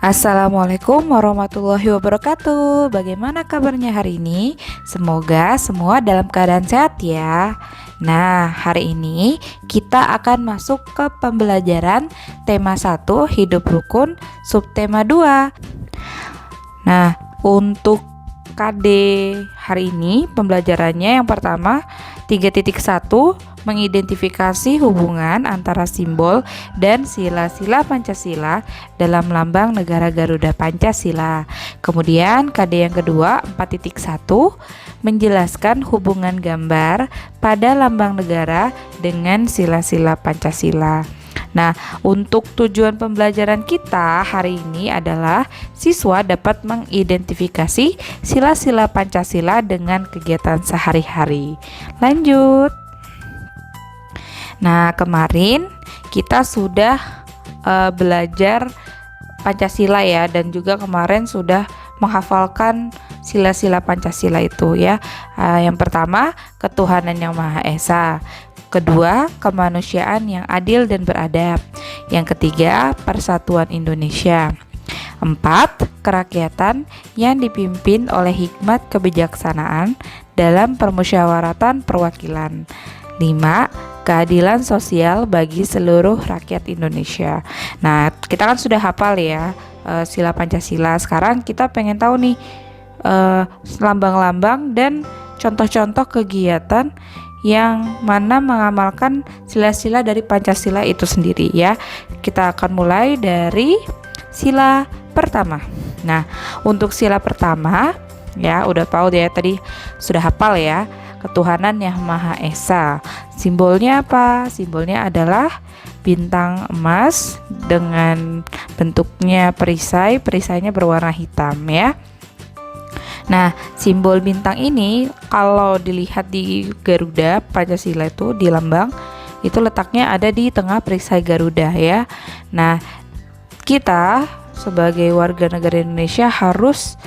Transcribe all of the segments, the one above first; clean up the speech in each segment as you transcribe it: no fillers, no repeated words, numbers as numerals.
Assalamualaikum warahmatullahi wabarakatuh. Bagaimana kabarnya hari ini? Semoga semua dalam keadaan sehat ya. Nah, hari ini kita akan masuk ke pembelajaran tema 1 hidup rukun, subtema 2. Nah, untuk KD hari ini pembelajarannya yang pertama 3.1 mengidentifikasi hubungan antara simbol dan sila-sila Pancasila dalam lambang negara Garuda Pancasila. Kemudian KD yang kedua 4.1 menjelaskan hubungan gambar pada lambang negara dengan sila-sila Pancasila. Nah, untuk tujuan pembelajaran kita hari ini adalah siswa dapat mengidentifikasi sila-sila Pancasila dengan kegiatan sehari-hari. Lanjut. Nah, kemarin kita sudah belajar Pancasila ya, dan juga kemarin sudah menghafalkan sila-sila Pancasila itu ya. Yang pertama, ketuhanan yang Maha Esa. Kedua, kemanusiaan yang adil dan beradab. Yang ketiga, persatuan Indonesia. 4. Kerakyatan yang dipimpin oleh hikmat kebijaksanaan dalam permusyawaratan perwakilan. 5. Keadilan sosial bagi seluruh rakyat Indonesia. Nah, kita kan sudah hafal ya sila Pancasila. Sekarang kita pengen tahu nih lambang-lambang dan contoh-contoh kegiatan yang mana mengamalkan sila-sila dari Pancasila itu sendiri ya. Kita akan mulai dari sila pertama. Nah, untuk sila pertama ya udah tahu ya, tadi sudah hafal ya, ketuhanan yang Maha Esa. Simbolnya apa? Simbolnya adalah bintang emas dengan bentuknya perisai, perisainya berwarna hitam ya. Nah, simbol bintang ini kalau dilihat di Garuda Pancasila itu di lambang itu letaknya ada di tengah perisai Garuda ya. Nah, kita sebagai warga negara Indonesia harus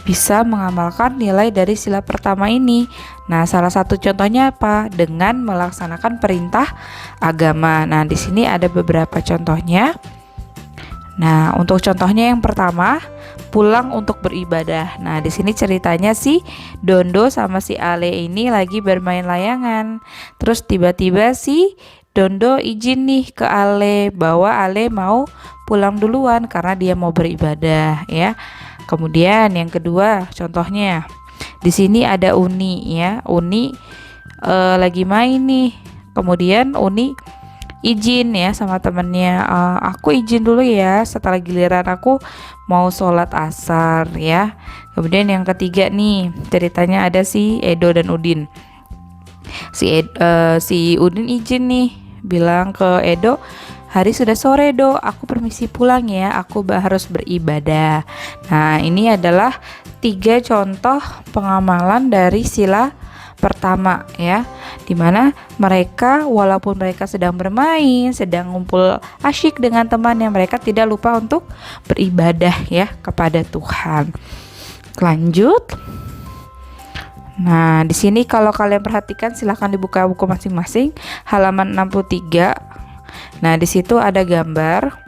bisa mengamalkan nilai dari sila pertama ini. Nah, salah satu contohnya apa? Dengan melaksanakan perintah agama. Nah, di sini ada beberapa contohnya. Nah, untuk contohnya yang pertama, pulang untuk beribadah. Nah, di sini ceritanya si Dondo sama si Ale ini lagi bermain layangan. Terus tiba-tiba si Dondo izin nih ke Ale bahwa Ale mau pulang duluan karena dia mau beribadah ya. Kemudian yang kedua, contohnya di sini ada Uni ya. Uni lagi main nih. Kemudian Uni izin ya sama temennya, aku izin dulu ya, setelah giliran aku mau sholat asar ya. Kemudian yang ketiga nih, ceritanya ada si Edo dan Udin. Si Udin izin nih, bilang ke Edo, hari sudah sore Do, aku permisi pulang ya, aku harus beribadah. Nah, ini adalah 3 contoh pengamalan dari sila pertama ya, dimana mereka walaupun mereka sedang bermain, sedang ngumpul asyik dengan temannya, mereka tidak lupa untuk beribadah ya kepada Tuhan. Lanjut. Nah, di sini kalau kalian perhatikan silahkan dibuka buku masing-masing halaman 63. Nah, di situ ada gambar.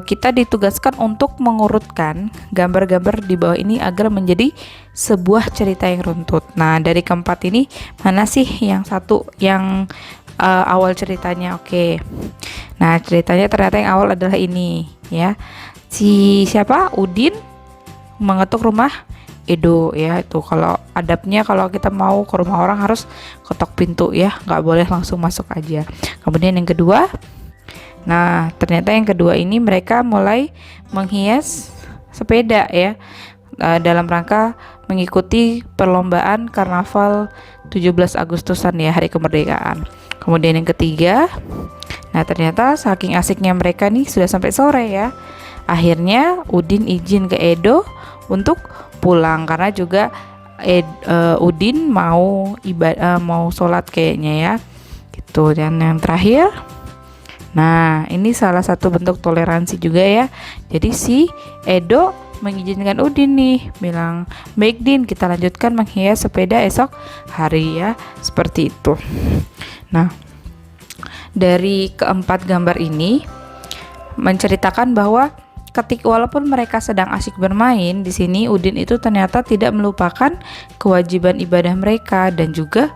Kita ditugaskan untuk mengurutkan gambar-gambar di bawah ini agar menjadi sebuah cerita yang runtut. Nah, dari keempat ini mana sih yang satu yang awal ceritanya? Oke. Nah, ceritanya ternyata yang awal adalah ini ya. Si siapa? Udin mengetuk rumah Edo ya. Itu kalau adabnya kalau kita mau ke rumah orang harus ketok pintu ya, nggak boleh langsung masuk aja. Kemudian yang kedua, nah, ternyata yang kedua ini mereka mulai menghias sepeda ya, dalam rangka mengikuti perlombaan karnaval 17 Agustusan ya, hari kemerdekaan. Kemudian yang ketiga, nah ternyata saking asiknya mereka nih sudah sampai sore ya. Akhirnya Udin izin ke Edo untuk pulang karena juga Udin mau mau sholat kayaknya ya. Gitu. Dan yang terakhir, nah, ini salah satu bentuk toleransi juga ya. Jadi si Edo mengizinkan Udin nih, bilang, "Baik Din, kita lanjutkan menghias sepeda esok hari ya." Seperti itu. Nah, dari keempat gambar ini menceritakan bahwa walaupun mereka sedang asyik bermain, di sini Udin itu ternyata tidak melupakan kewajiban ibadah mereka, dan juga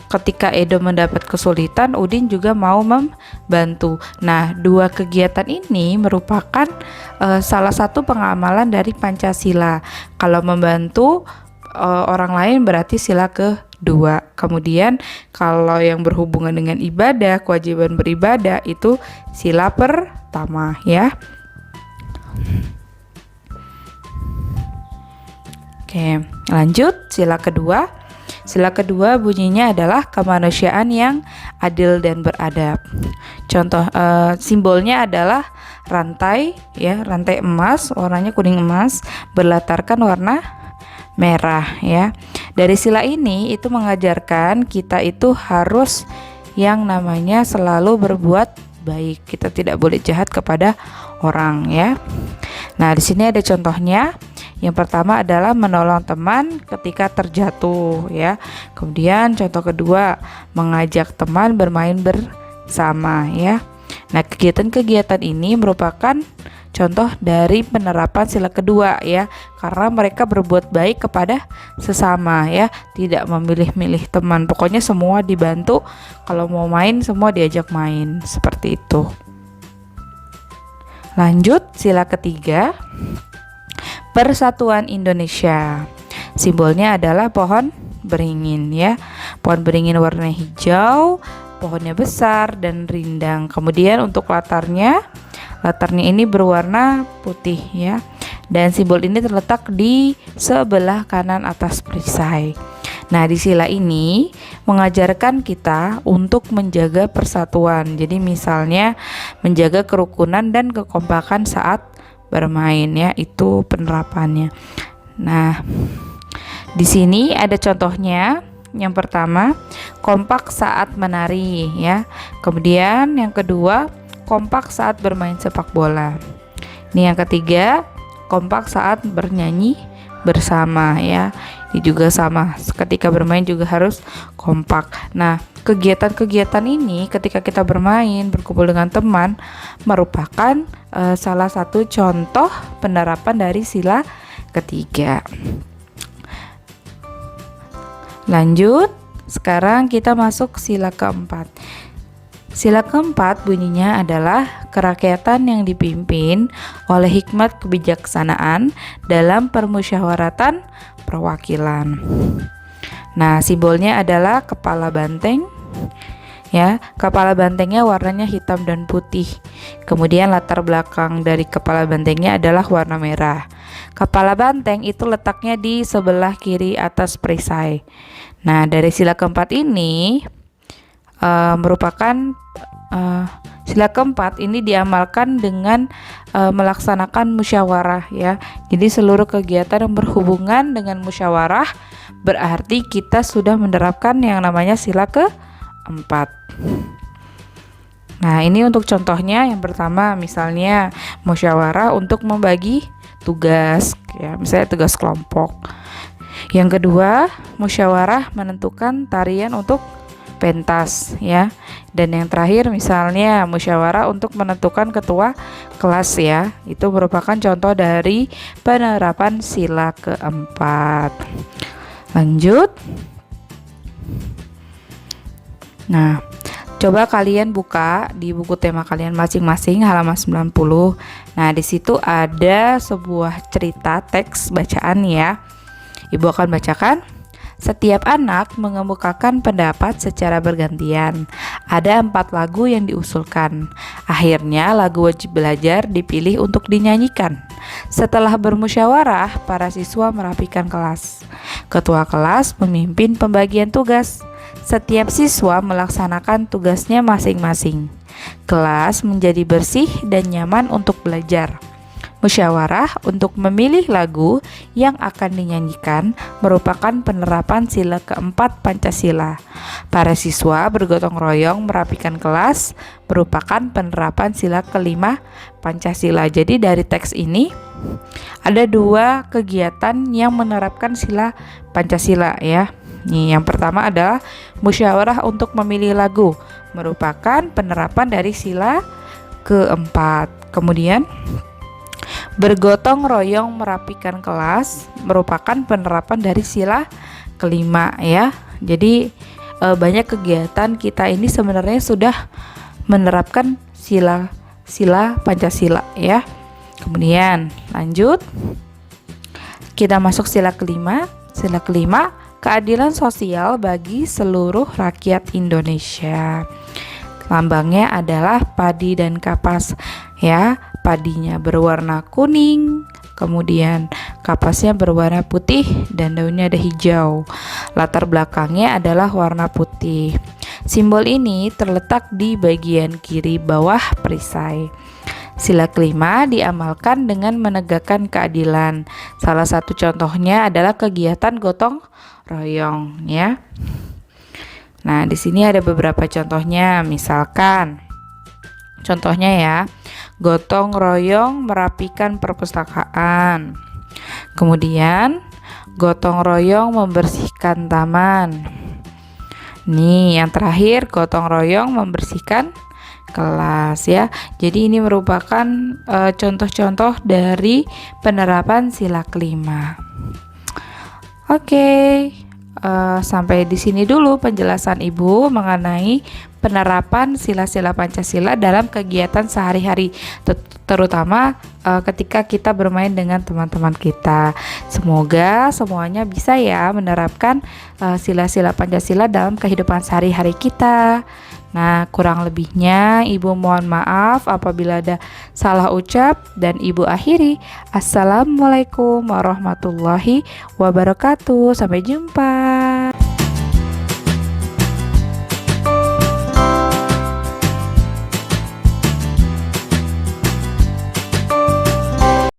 ketika Edo mendapat kesulitan, Udin juga mau membantu. Nah, dua kegiatan ini merupakan salah satu pengamalan dari Pancasila. Kalau membantu orang lain berarti sila kedua. Kemudian kalau yang berhubungan dengan ibadah, kewajiban beribadah, itu sila pertama ya. Oke, lanjut sila kedua. Sila kedua bunyinya adalah kemanusiaan yang adil dan beradab. Contoh simbolnya adalah rantai ya, rantai emas, warnanya kuning emas, berlatarkan warna merah ya. Dari sila ini itu mengajarkan kita itu harus yang namanya selalu berbuat baik. Kita tidak boleh jahat kepada orang ya. Nah, di sini ada contohnya. Yang pertama adalah menolong teman ketika terjatuh ya. Kemudian contoh kedua, mengajak teman bermain bersama ya. Nah, kegiatan-kegiatan ini merupakan contoh dari penerapan sila kedua ya, karena mereka berbuat baik kepada sesama ya, tidak memilih-milih teman. Pokoknya semua dibantu, kalau mau main semua diajak main, seperti itu. Lanjut sila ketiga, Persatuan Indonesia. Simbolnya adalah pohon beringin ya. Pohon beringin warna hijau, pohonnya besar dan rindang. Kemudian untuk latarnya ini berwarna putih ya. Dan simbol ini terletak di sebelah kanan atas perisai. Nah, di sila ini mengajarkan kita untuk menjaga persatuan. Jadi misalnya menjaga kerukunan dan kekompakan saat bermain ya, itu penerapannya. Nah, di sini ada contohnya. Yang pertama, kompak saat menari ya. Kemudian yang kedua, kompak saat bermain sepak bola. Ini yang ketiga, kompak saat bernyanyi bersama ya. Ini juga sama, ketika bermain juga harus kompak. Nah, kegiatan-kegiatan ini ketika kita bermain, berkumpul dengan teman, merupakan salah satu contoh penerapan dari sila ketiga. Lanjut, sekarang kita masuk sila keempat. Sila keempat bunyinya adalah kerakyatan yang dipimpin oleh hikmat kebijaksanaan dalam permusyawaratan perwakilan. Nah, simbolnya adalah kepala banteng ya. Kepala bantengnya warnanya hitam dan putih. Kemudian latar belakang dari kepala bantengnya adalah warna merah. Kepala banteng itu letaknya di sebelah kiri atas perisai. Nah, dari sila keempat ini merupakan sila keempat ini diamalkan dengan melaksanakan musyawarah ya. Jadi seluruh kegiatan yang berhubungan dengan musyawarah berarti kita sudah menerapkan yang namanya sila keempat. Nah, ini untuk contohnya. Yang pertama misalnya musyawarah untuk membagi tugas ya, misalnya tugas kelompok. Yang kedua, musyawarah menentukan tarian untuk pentas ya. Dan yang terakhir misalnya musyawarah untuk menentukan ketua kelas ya. Itu merupakan contoh dari penerapan sila keempat. Lanjut. Nah, coba kalian buka di buku tema kalian masing-masing halaman 90. Nah, di situ ada sebuah cerita teks bacaan ya. Ibu akan bacakan. Setiap anak mengemukakan pendapat secara bergantian. Ada 4 lagu yang diusulkan. Akhirnya lagu wajib belajar dipilih untuk dinyanyikan. Setelah bermusyawarah, para siswa merapikan kelas. Ketua kelas memimpin pembagian tugas. Setiap siswa melaksanakan tugasnya masing-masing. Kelas menjadi bersih dan nyaman untuk belajar. Musyawarah untuk memilih lagu yang akan dinyanyikan merupakan penerapan sila keempat Pancasila. Para siswa bergotong royong merapikan kelas merupakan penerapan sila kelima Pancasila. Jadi dari teks ini ada 2 kegiatan yang menerapkan sila Pancasila ya. Nih, yang pertama adalah musyawarah untuk memilih lagu, merupakan penerapan dari sila keempat. Kemudian bergotong royong merapikan kelas merupakan penerapan dari sila kelima ya. Jadi banyak kegiatan kita ini sebenarnya sudah menerapkan sila Pancasila ya. Kemudian lanjut, kita masuk sila kelima. Sila kelima, keadilan sosial bagi seluruh rakyat Indonesia. Lambangnya adalah padi dan kapas ya. Padinya berwarna kuning, kemudian kapasnya berwarna putih dan daunnya ada hijau. Latar belakangnya adalah warna putih. Simbol ini terletak di bagian kiri bawah perisai. Sila kelima diamalkan dengan menegakkan keadilan. Salah satu contohnya adalah kegiatan gotong royong ya. Nah, di sini ada beberapa contohnya. Misalkan contohnya ya, gotong royong merapikan perpustakaan. Kemudian gotong royong membersihkan taman. Nih, yang terakhir gotong royong membersihkan kelas ya. Jadi ini merupakan contoh-contoh dari penerapan sila kelima. Oke. Sampai di sini dulu penjelasan Ibu mengenai penerapan sila-sila Pancasila dalam kegiatan sehari-hari, terutama ketika kita bermain dengan teman-teman kita. Semoga semuanya bisa ya menerapkan sila-sila Pancasila dalam kehidupan sehari-hari kita. Nah, kurang lebihnya Ibu mohon maaf apabila ada salah ucap, dan Ibu akhiri. Assalamualaikum warahmatullahi wabarakatuh. Sampai jumpa.